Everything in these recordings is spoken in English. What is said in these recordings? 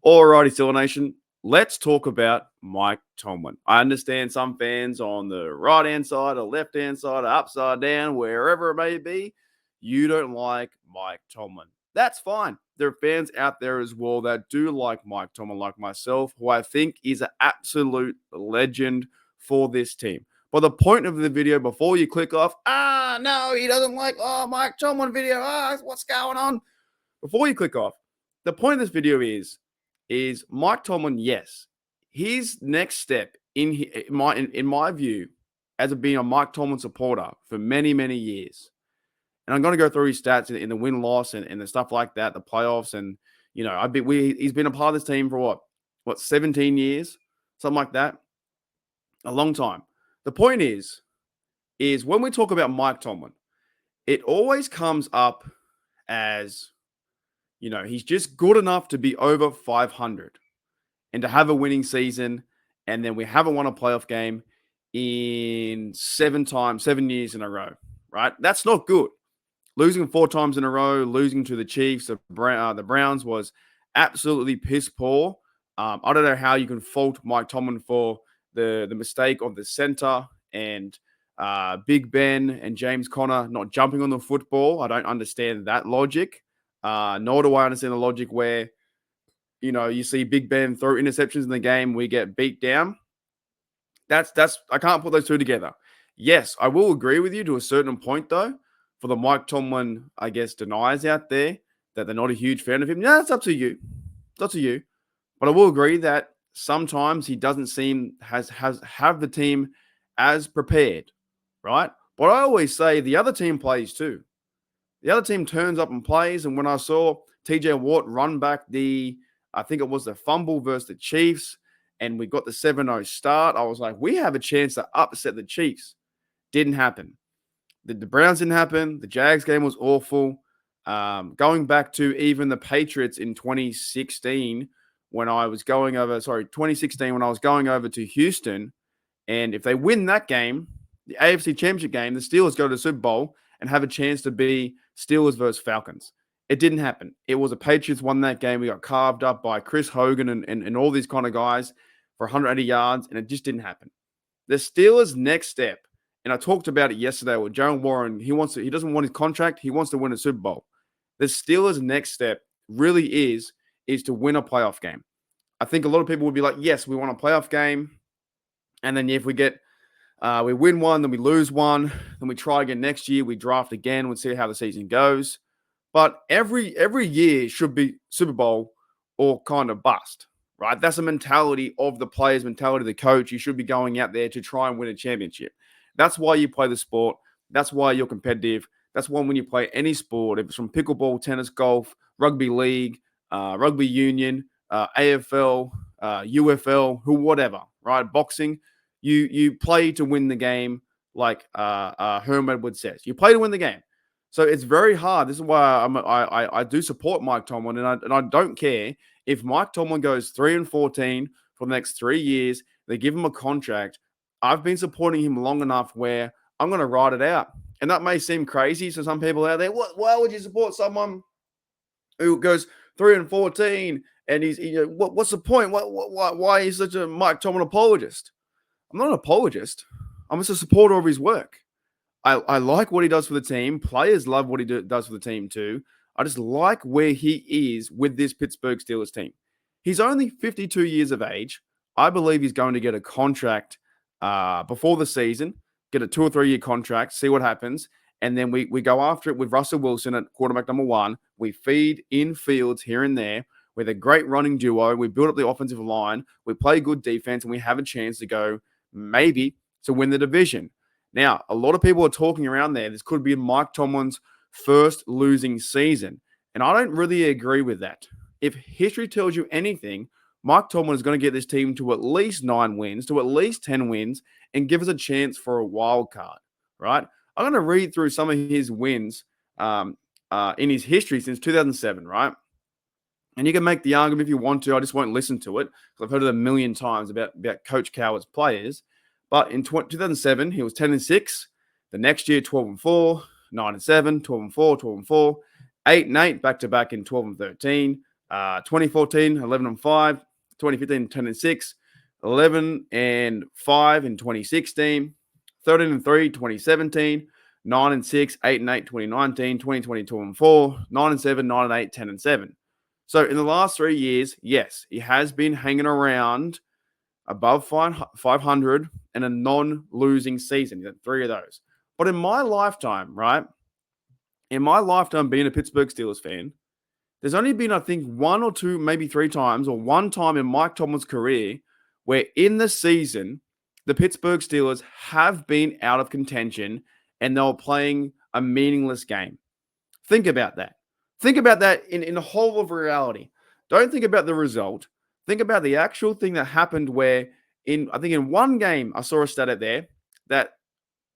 Alrighty, Steeler Nation. Let's talk about Mike Tomlin. I understand some fans on the right-hand side or left-hand side or upside down, wherever it may be, you don't like Mike Tomlin. That's fine. There are fans out there as well that do like Mike Tomlin, like myself, who I think is an absolute legend for this team. But the point of the video, before you click off, no, he doesn't like, Mike Tomlin video, what's going on? Before you click off, the point of this video is Mike Tomlin, yes, his next step in my view, as being a Mike Tomlin supporter for many, many years, and I'm going to go through his stats in the win-loss and the stuff like that, the playoffs, and he's been a part of this team for what 17 years, something like that, a long time. The point is when we talk about Mike Tomlin, it always comes up as, he's just good enough to be over 500 and to have a winning season. And then we haven't won a playoff game in 7 years in a row, right? That's not good. Losing 4 times in a row, losing to the Chiefs, the Browns was absolutely piss poor. I don't know how you can fault Mike Tomlin for the mistake of the center and Big Ben and James Conner not jumping on the football. I don't understand that logic. Nor do I understand the logic where, you see Big Ben throw interceptions in the game, we get beat down. That's I can't put those two together. Yes, I will agree with you to a certain point, though, for the Mike Tomlin, I guess, deniers out there that they're not a huge fan of him. Yeah, it's up to you. It's up to you. But I will agree that sometimes he doesn't seem have the team as prepared, right? But I always say the other team plays too. The other team turns up and plays. And when I saw TJ Watt run back I think it was the fumble versus the Chiefs, and we got the 7-0 start, I was like, we have a chance to upset the Chiefs. Didn't happen. The Browns didn't happen. The Jags game was awful. Going back to even the Patriots in 2016 when I was going over to Houston, and if they win that game, the AFC Championship game, the Steelers go to the Super Bowl and have a chance to be Steelers versus Falcons. It didn't happen. It was the Patriots won that game. We got carved up by Chris Hogan and all these kind of guys for 180 yards, and it just didn't happen. The Steelers' next step, and I talked about it yesterday with Joe Warren. He doesn't want his contract. He wants to win a Super Bowl. The Steelers' next step really is to win a playoff game. I think a lot of people would be like, yes, we want a playoff game. And then if we get, we win one, then we lose one, then we try again next year. We draft again. We'll see how the season goes. But every year should be Super Bowl or kind of bust, right? That's a mentality of the players, mentality of the coach. You should be going out there to try and win a championship. That's why you play the sport. That's why you're competitive. That's why when you play any sport, if it's from pickleball, tennis, golf, rugby league, rugby union, AFL, UFL, whatever, right? Boxing, you play to win the game, like Herm Edwards says. You play to win the game. So it's very hard. This is why I do support Mike Tomlin, and I don't care if Mike Tomlin goes 3-14 for the next 3 years. They give him a contract. I've been supporting him long enough where I'm going to ride it out. And that may seem crazy to some people out there. Why would you support someone who goes 3-14 and he's, what's the point? Why is he such a Mike Tomlin apologist? I'm not an apologist. I'm just a supporter of his work. I like what he does for the team. Players love what he does for the team too. I just like where he is with this Pittsburgh Steelers team. He's only 52 years of age. I believe he's going to get a contract before the season, get a 2 or 3 year contract, see what happens. And then we go after it with Russell Wilson at quarterback number 1. We feed in Fields here and there with a great running duo. We build up the offensive line. We play good defense, and we have a chance to go maybe to win the division. Now, a lot of people are talking around there. This could be Mike Tomlin's first losing season. And I don't really agree with that. If history tells you anything, Mike Tomlin is going to get this team to at least 9 wins, to at least 10 wins, and give us a chance for a wild card, right? I'm going to read through some of his wins in his history since 2007, right? And you can make the argument if you want to. I just won't listen to it because I've heard it a million times about Coach Coward's players. But in 2007, he was 10-6. The next year, 12-4, 9-7, 12-4, 12-4, 8-8, back-to-back in 12-13. 2014, 11-5, 2015, 10-6, 11-5 in 2016, 13-3, 2017, 9-6, 8-8, 2019, 2020, 2-4, 9-7, 9-8, 10-7. So in the last 3 years, yes, he has been hanging around above 500 and a non-losing season. He had 3 of those. But in my lifetime, right? In my lifetime being a Pittsburgh Steelers fan, there's only been, I think, 1 or 2, maybe 3 times, or one time in Mike Tomlin's career where in the season, the Pittsburgh Steelers have been out of contention and they were playing a meaningless game. Think about that. Think about that in the whole of reality. Don't think about the result. Think about the actual thing that happened where I think in one game, I saw a stat out there that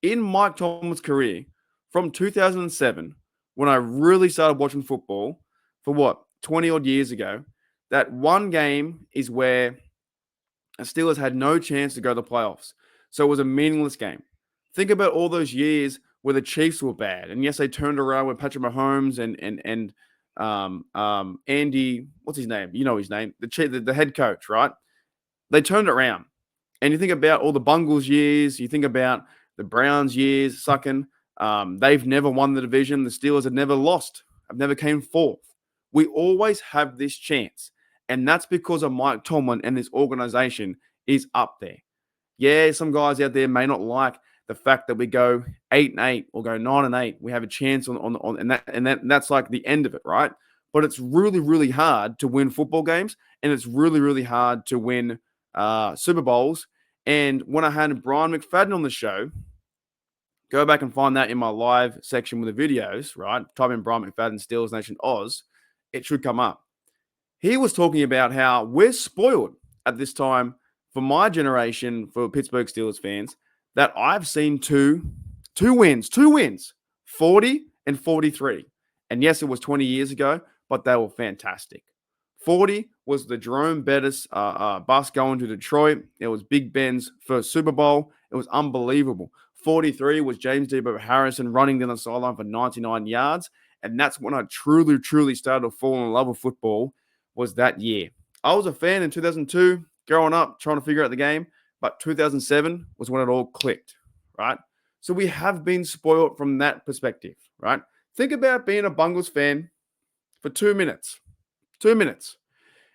in Mike Tomlin's career from 2007, when I really started watching football for 20 odd years ago, that one game is where the Steelers had no chance to go to the playoffs. So it was a meaningless game. Think about all those years where the Chiefs were bad. And yes, they turned around with Patrick Mahomes and Andy, what's his name? You know his name, the head coach, right? They turned it around. And you think about all the Bungles years, you think about the Browns years, sucking. They've never won the division. The Steelers have never lost. Have never came fourth. We always have this chance. And that's because of Mike Tomlin and this organization is up there. Yeah, some guys out there may not like the fact that we go 8-8 or go 9-8. We have a chance and that's like the end of it, right? But it's really, really hard to win football games, and it's really, really hard to win Super Bowls. And when I had Brian McFadden on the show, go back and find that in my live section with the videos, right? Type in Brian McFadden, Steelers Nation Oz. It should come up. He was talking about how we're spoiled at this time for my generation, for Pittsburgh Steelers fans, that I've seen two wins, 40 and 43. And yes, it was 20 years ago, but they were fantastic. 40 was the Jerome Bettis bus going to Detroit. It was Big Ben's first Super Bowl. It was unbelievable. 43 was James Debo Harrison running down the sideline for 99 yards. And that's when I truly, truly started to fall in love with football, was that year. I was a fan in 2002, growing up, trying to figure out the game. But 2007 was when it all clicked, right? So we have been spoiled from that perspective, right? Think about being a Bengals fan for 2 minutes. 2 minutes.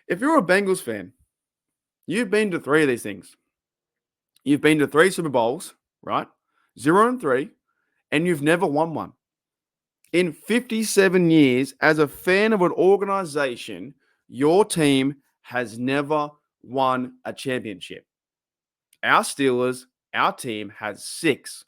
If you're a Bengals fan, you've been to 3 of these things. You've been to 3 Super Bowls, right? 0-3, and you've never won one. In 57 years, as a fan of an organization, your team has never won a championship. Our Steelers, our team has 6.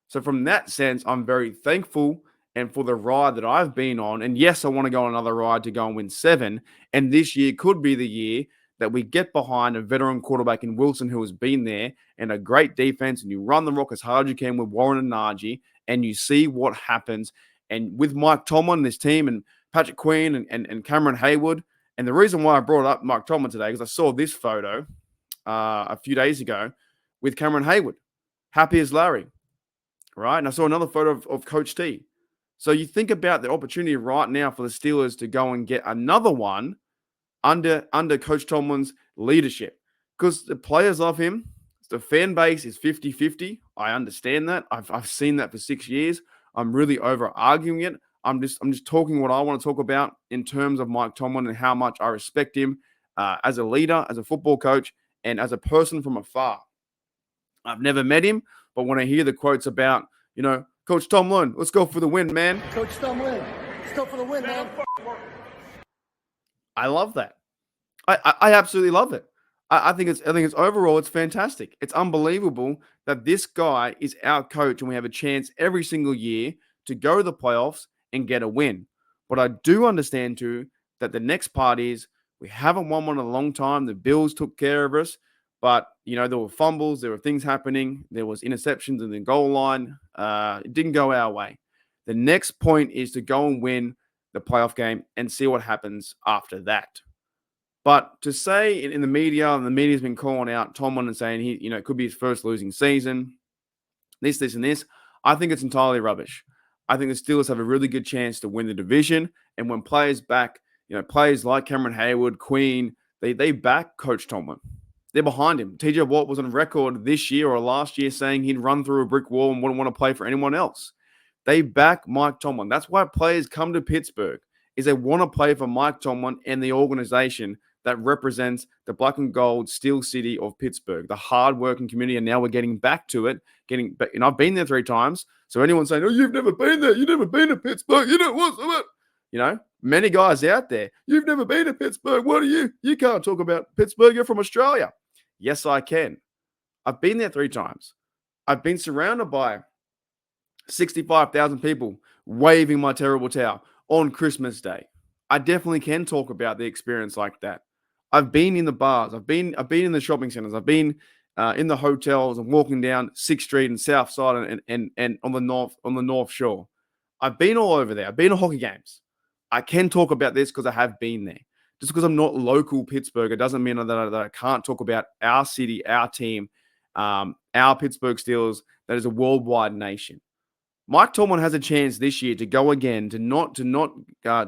So from that sense, I'm very thankful and for the ride that I've been on. And yes, I want to go on another ride to go and win 7. And this year could be the year that we get behind a veteran quarterback in Wilson who has been there and a great defense, and you run the rock as hard as you can with Warren and Najee, and you see what happens. And with Mike Tomlin and this team and Patrick Queen and Cameron Hayward. And the reason why I brought up Mike Tomlin today is I saw this photo a few days ago with Cameron Hayward, happy as Larry, right? And I saw another photo of Coach T. So you think about the opportunity right now for the Steelers to go and get another one under Coach Tomlin's leadership, because the players love him. The fan base is 50-50. I understand that. I've seen that for 6 years. I'm really over arguing it. I'm just talking what I want to talk about in terms of Mike Tomlin and how much I respect him as a leader, as a football coach, and as a person from afar. I've never met him, but when I hear the quotes about, Coach Tomlin, let's go for the win, man. Coach Tomlin, let's go for the win, man. I love that. I absolutely love it. I think it's overall, it's fantastic. It's unbelievable that this guy is our coach and we have a chance every single year to go to the playoffs and get a win. But I do understand too that the next part is we haven't won one in a long time. The Bills took care of us. But, there were fumbles, there were things happening, there was interceptions in the goal line. It didn't go our way. The next point is to go and win the playoff game and see what happens after that. But to say in the media, and the media's been calling out Tomlin and saying it could be his first losing season, this, and this, I think it's entirely rubbish. I think the Steelers have a really good chance to win the division. And when players back players like Cameron Hayward, Queen, they back Coach Tomlin. They're behind him. TJ Watt was on record this year or last year saying he'd run through a brick wall and wouldn't want to play for anyone else. They back Mike Tomlin. That's why players come to Pittsburgh, is they want to play for Mike Tomlin and the organization that represents the black and gold steel city of Pittsburgh, the hardworking community. And now we're getting back to it. And I've been there 3 times. So anyone saying, "Oh, you've never been there. You've never been to Pittsburgh. You know what's it?" Many guys out there, "You've never been to Pittsburgh. What are you? You can't talk about Pittsburgh. You're from Australia." Yes, I can. I've been there 3 times. I've been surrounded by 65,000 people waving my terrible towel on Christmas Day. I definitely can talk about the experience like that. I've been in the bars. I've been in the shopping centers. I've been in the hotels and walking down 6th Street and South Side and on the North Shore. I've been all over there. I've been to hockey games. I can talk about this because I have been there. Just because I'm not local Pittsburgh, it doesn't mean that I can't talk about our city, our team, our Pittsburgh Steelers. That is a worldwide nation. Mike Tomlin has a chance this year to go again to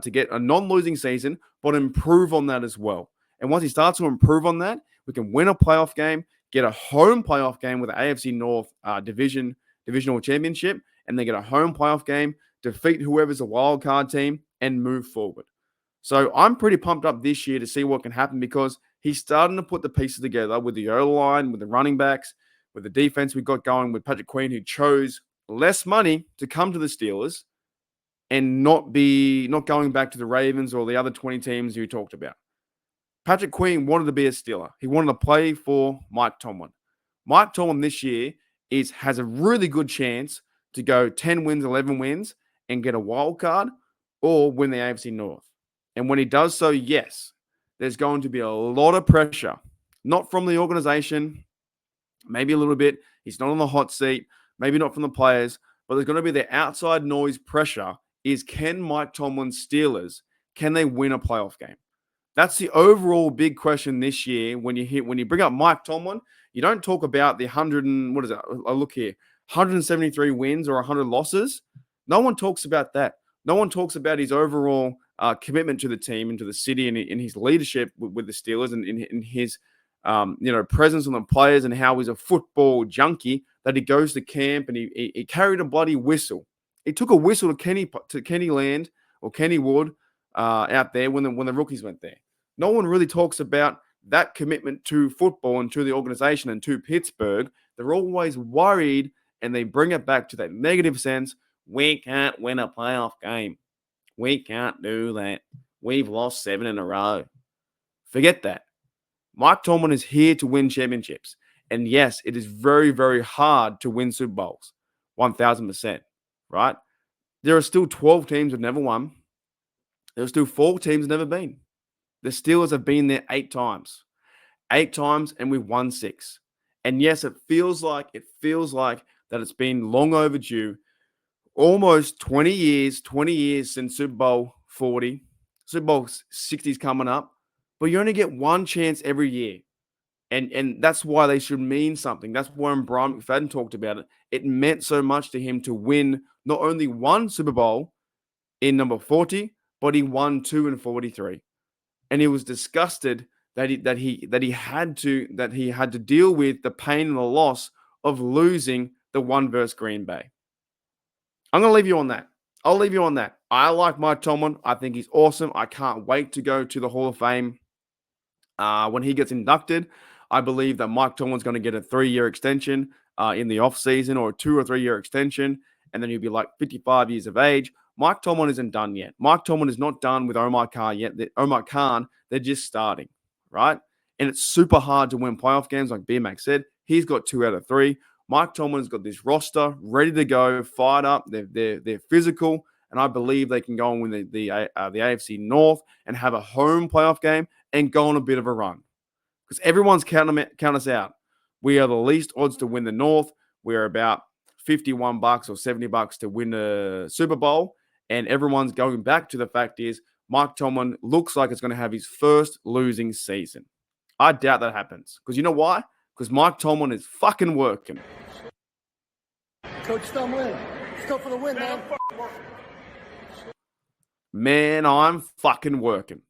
get a non-losing season, but improve on that as well. And once he starts to improve on that, we can win a playoff game, get a home playoff game with the AFC North divisional championship, and then get a home playoff game, defeat whoever's a wild card team, and move forward. So I'm pretty pumped up this year to see what can happen because he's starting to put the pieces together with the O-line, with the running backs, with the defense we've got going with Patrick Queen, who chose less money to come to the Steelers and not going back to the Ravens or the other 20 teams you talked about. Patrick Queen wanted to be a Steeler. He wanted to play for Mike Tomlin. Mike Tomlin this year has a really good chance to go 10 wins, 11 wins, and get a wild card or win the AFC North. And when he does so, yes, there's going to be a lot of pressure, not from the organization, maybe a little bit. He's not on the hot seat, maybe not from the players, but there's going to be the outside noise pressure is, can Mike Tomlin's Steelers, can they win a playoff game? That's the overall big question this year. When you bring up Mike Tomlin, you don't talk about the 173 wins or 100 losses. No one talks about that. No one talks about his overall commitment to the team and to the city and in his leadership with the Steelers and in his presence on the players and how he's a football junkie, that he goes to camp and he carried a bloody whistle. He took a whistle to Kenny Land or Kenny Wood out there when the rookies went there. No one really talks about that commitment to football and to the organization and to Pittsburgh. They're always worried and they bring it back to that negative sense. We can't win a playoff game. We can't do that. We've lost 7 in a row. Forget that. Mike Tomlin is here to win championships. And yes, it is very, very hard to win Super Bowls. 1,000%. Right? There are still 12 teams that never won. There are still 4 teams that never been. The Steelers have been there 8 times. 8 times, and we've won 6. And yes, it feels like that it's been long overdue. Almost 20 years since Super Bowl 40. Super Bowl 60 is coming up. But you only get one chance every year. And that's why they should mean something. That's why when Brian McFadden talked about it, it meant so much to him to win not only one Super Bowl in number 40, but he won 2 in 43. And he was disgusted that he had to deal with the pain and the loss of losing the one versus Green Bay. I'm going to leave you on that. I'll leave you on that. I like Mike Tomlin. I think he's awesome. I can't wait to go to the Hall of Fame. When he gets inducted, I believe that Mike Tomlin's going to get a 3-year extension in the offseason, or a 2 or 3 year extension, and then he'll be like 55 years of age. Mike Tomlin isn't done yet. Mike Tomlin is not done with Omar Khan yet. Omar Khan, they're just starting, right? And it's super hard to win playoff games, like B-Mac said. He's got 2 out of 3. Mike Tomlin's got this roster ready to go, fired up. They're physical, and I believe they can go and win the AFC North and have a home playoff game and go on a bit of a run. Because everyone's counting us out. We are the least odds to win the North. We're about $51 or $70 to win the Super Bowl. And everyone's going back to the fact is Mike Tomlin looks like it's going to have his first losing season. I doubt that happens. Because you know why? Because Mike Tomlin is fucking working. Coach Tomlin, still for the win, man. Man, I'm fucking working.